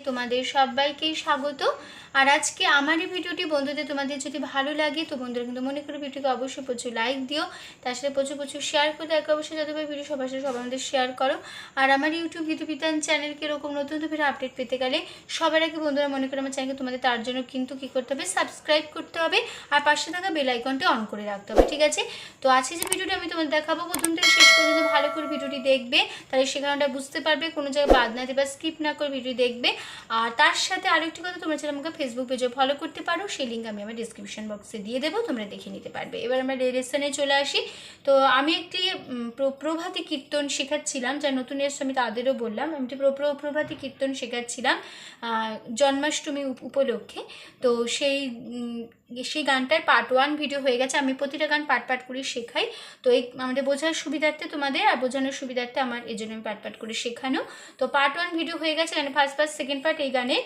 তোমাদের সবাইকেই স্বাগত। আর আজকে আমার এই ভিডিওটি বন্ধুদের তোমাদের যদি ভালো লাগে তো বন্ধুরা কিন্তু মনে করো ভিডিওকে অবশ্যই প্রচুর লাইক দিও, তার সাথে প্রচুর প্রচুর শেয়ার করে দেখো, অবশ্যই যাতে ভিডিও সবার সাথে সবার মধ্যে শেয়ার করো। আর আমার ইউটিউব বিধান চ্যানেলকে এরকম নতুন নতুন ভিডিও আপডেট পেতে গেলে সবার আগে বন্ধুরা মনে করো আমার চ্যানেলকে তোমাদের তার জন্য কিন্তু কী করতে হবে, সাবস্ক্রাইব করতে হবে আর পাশে থাকা বেল আইকনটি অন করে রাখতে হবে, ঠিক আছে? তো আজকে যে ভিডিওটি আমি তোমাদের দেখাবো প্রথম থেকে শেষ পর্যন্ত ভালো করে ভিডিওটি দেখবে, তাহলে সে কারণটা বুঝতে পারবে, কোনো জায়গায় বাদ না দেবে, স্কিপ না করে ভিডিও দেখবে। আর তার সাথে আরেকটি কথা, তোমরা চাইলে আমাকে ফেসবুক পেজে ফলো করতে পারো, সেই লিঙ্ক আমি আমার ডিসক্রিপশন বক্সে দিয়ে দেবো, তোমরা দেখে নিতে পারবে। এবার আমরা লেসনে চলে আসি। তো আমি একটি প্রভাতী কীর্তন শেখাচ্ছিলাম, যারা নতুন এসছে আমি তাদেরও বললাম, আমি একটি প্রভাতী কীর্তন শেখাচ্ছিলাম জন্মাষ্টমী উপলক্ষে। তো সেই গানটার পার্ট 1 ভিডিও হয়ে গেছে। আমি প্রতিটা গান পার্ট করে শেখাই, তো এই আমাদের বোঝার সুবিধার্থে তোমাদের আর বোঝানোর সুবিধার্থে আমার এই জন্য আমি পার্ট করে শেখানো। তো পার্ট 1 ভিডিও হয়ে গেছে, গানে ফার্স্ট সেকেন্ড পার্ট এই গানে।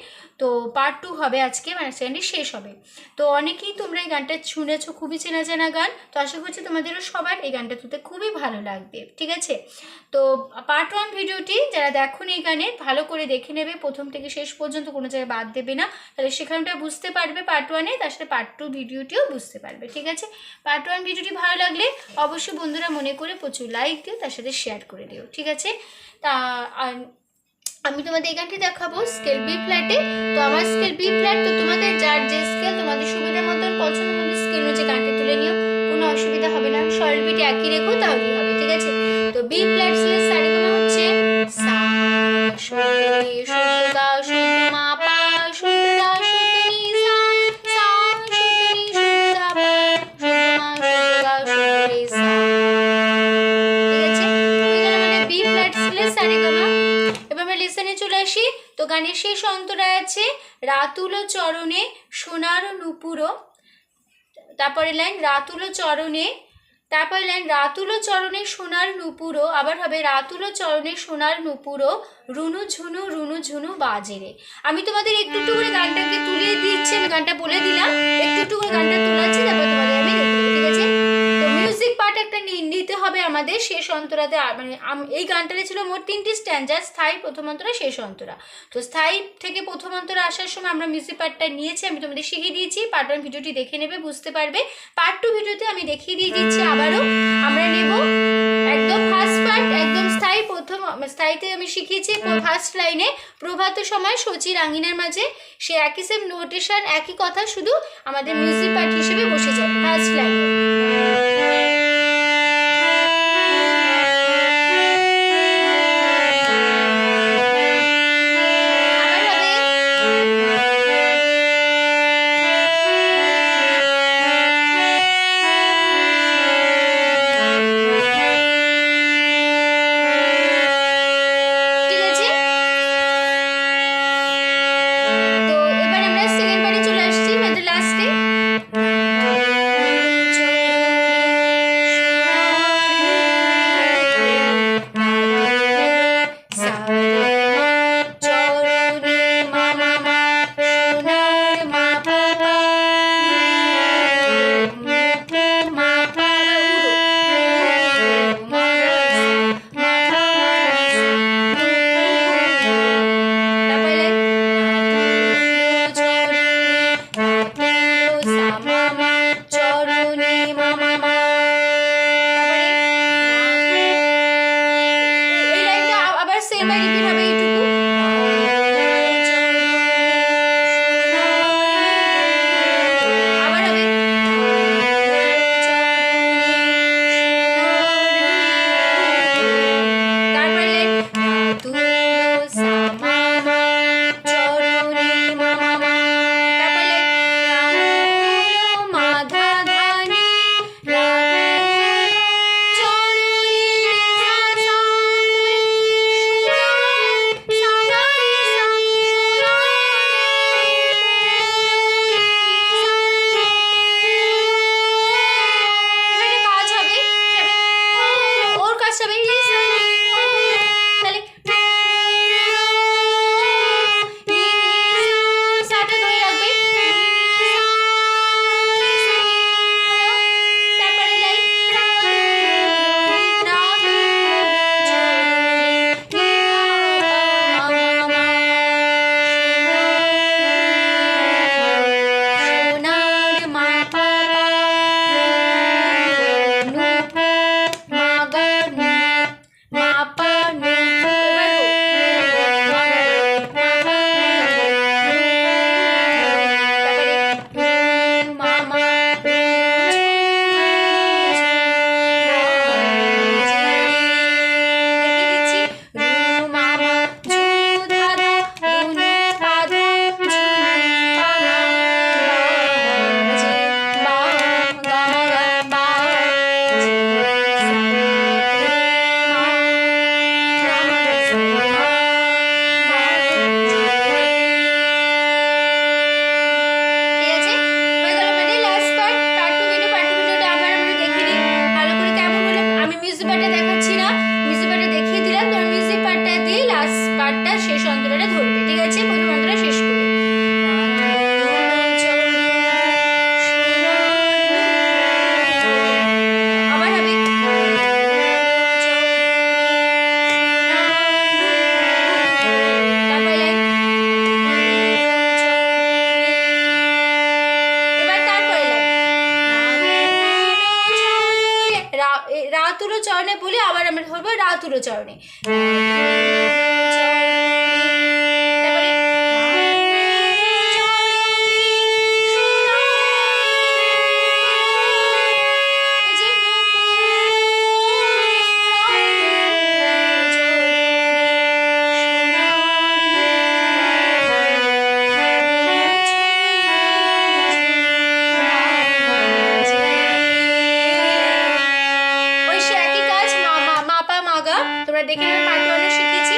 তো পার্ট 2 হবে আজকে, মানে সেকেন্ডে শেষ হবে। তো অনেকেই তোমরা এই গানটা শুনেছো, খুবই চেনা চেনা গান। তো আশা করছি তোমাদেরও সবার এই গানটা তুলতে খুবই ভালো লাগবে, ঠিক আছে? তো পার্ট 1 ভিডিওটি যারা দেখুন এই গানে ভালো করে দেখে নেবে, প্রথম থেকে শেষ পর্যন্ত কোনো জায়গায় বাদ দেবে না, তাহলে সেখানটা বুঝতে পারবে পার্ট 1-এ, তার সাথে পার্ট 2 ভিডিওটিও বুঝতে পারবে, ঠিক আছে? পার্ট 1 ভিডিওটি ভালো লাগলে অবশ্যই বন্ধুরা মনে করে প্রচুর লাইক দিও, তার সাথে শেয়ার করে দিও, ঠিক আছে? তা আমি তোমাদের এই গানটি দেখাবো স্কেল বি ফ্ল্যাটে। তো আমার স্কেল বি ফ্ল্যাট, তো তোমাদের যার যে স্কেল তোমাদের সুবিধা মতন পছন্দ মতো স্কেল অনুযায়ী গানটি তুলে নিও, কোনো অসুবিধা হবে না। স্বরলিপিটি একই রেখো তাহলেই হবে, ঠিক আছে? তো বি ফ্ল্যাট স্কেলের সারেগামা হচ্ছে সা শুদ্ধ শুদ্ধ গা শুদ্ধ মা পা শুদ্ধ দা শুদ্ধ নি সা সা শুদ্ধ নি শুদ্ধ দা পা শুদ্ধ মা শুদ্ধ গা শুদ্ধ রে সা, ঠিক আছে? হয়ে গেল আমাদের বি ফ্ল্যাট স্কেলের সারেগামা। এবার আমরা লেসনে চলে আসি। তো গানের শেষ অন্তরায় আছে রাতুল চরণে সোনার নূপুর, তারপরে লাইন রাতুল চরণে, তারপরে লাইন রাতুল চরণে সোনার নূপুর, আবার হবে রাতুল চরণে সোনার নূপুর রুনু ঝুনু বাজে রে। আমি তোমাদের একটু একটু করে গানটাকে তুলিয়ে দিচ্ছি, আমি গানটা বলে দিলাম, একটু একটু করে গানটা তোলাচ্ছি, তারপর তোমাদের আমি দেখে দেবো, ঠিক আছে? তো মিউজিক পার্ট একটা নিতে হবে আমাদের শেষ অন্তরাতে, মানে এই গানটাতে ছিল মোট 3টি স্ট্যান্জা, স্থায়ী, প্রথম অন্তরা, শেষ অন্তরা। তো স্থায়ী থেকে প্রথম অন্তরা আসার সময় আমরা মিউজিক পার্টটা নিয়েছি, আমি তোমাদের শিখিয়ে দিয়েছি। পার্ট 1 ভিডিওটি দেখে নেবে, বুঝতে পারবে। পার্ট 2 ভিডিওতে আমি দেখিয়ে দিয়ে দিচ্ছি আবারও। আমরা নেব একদম ফার্স্ট পার্ট, একদম স্থায়ী, প্রথম স্থায়ীতে আমি শিখিয়েছি ফার্স্ট লাইনে প্রভাত সময় সচি রাঙিনার মাঝে, সে একই সেম নোটেশন, একই কথা, শুধু আমাদের মিউজিক পার্ট হিসেবে বসে যাবে ফার্স্ট লাইনে। ধরবো রাতুল চরণে। তোমরা দেখে নেবে, পার্ট 1 শিখেছি।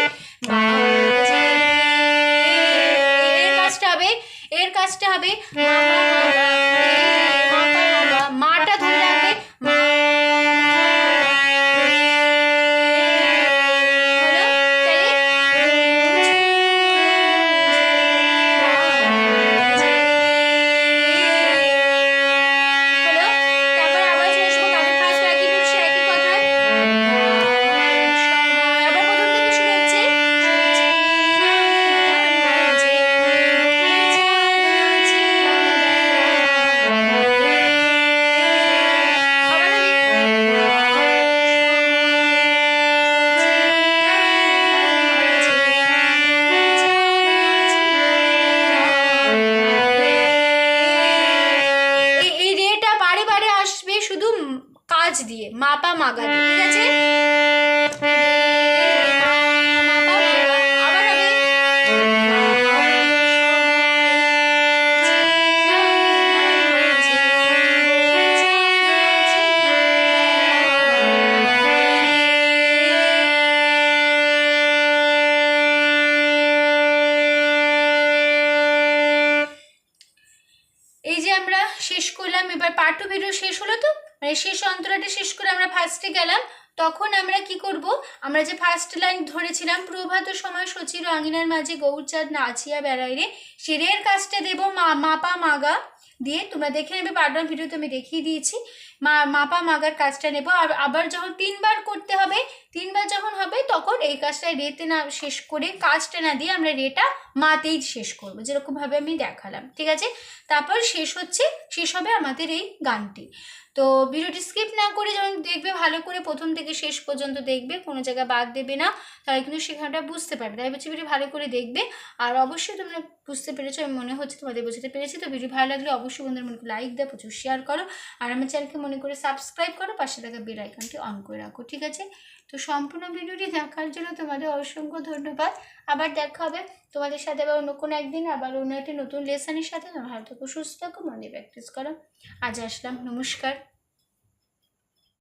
এর কাজটা হবে মাটা ধরে রাখবে, কাজ দিয়ে মাপা মাগা দিয়ে, ঠিক আছে? আবার হবে এই যে আমরা শেষ করলাম। এবার পার্ট 2 ভিডিও শেষ হলো, তো মানে শেষ অন্তরাটা শেষ করে আমরা ফার্স্টে গেলাম। তখন আমরা কি করব, আমরা যে ফার্স্ট লাইন ধরেছিলাম, প্রভাত সময় সচির আঙিনার মাঝে গৌরচাঁদ নাচিয়া বেড়াই রে, সেরের কাজটা দেব মাপা মাগা দিয়ে। তোমরা দেখে নেবে, পার্ট 1 ভিডিওতে আমি দেখিয়ে দিয়েছি। মাপা মাগার কাজটা নেব। আর আবার যখন 3 বার করতে হবে, 3 বার যখন হবে তখন এই কাজটা রেতে না শেষ করে, কাজটা না দিয়ে আমরা রেটা মাতেই শেষ করব, যেরকমভাবে আমি দেখালাম, ঠিক আছে? তারপর শেষ হবে আমাদের এই গানটি। তো ভিডিওটি স্কিপ না করে যখন দেখবে, ভালো করে প্রথম থেকে শেষ পর্যন্ত দেখবে, কোনো জায়গায় বাদ দেবে না, তাহলে কিন্তু শেখানোটা বুঝতে পারবে। তাই বলছি ভিডিও ভালো করে দেখবে। আর অবশ্যই তোমরা বুঝতে পেরেছো, আমি মনে হচ্ছে তোমাদের বোঝাতে পেরেছি। তো ভিডিও ভালো লাগলে অবশ্যই বন্ধুদের মনে লাইক দাও, প্রচুর শেয়ার করো, আর আমার চ্যানেলকে মনে করে সাবস্ক্রাইব করো, পাশে থাকা বেল আইকনটি অন করে রাখো, ঠিক আছে? তো সম্পূর্ণ ভিডিওটি দেখার জন্য তোমাদের অসংখ্য ধন্যবাদ। আবার দেখা হবে তোমাদের সাথে আবার অন্য কোনো একদিন, আবার অন্য একটি নতুন লেসনের সাথে। ভালো থাকো, সুস্থ থাকো, মনে প্র্যাকটিস করো। আজ আসলাম, নমস্কার।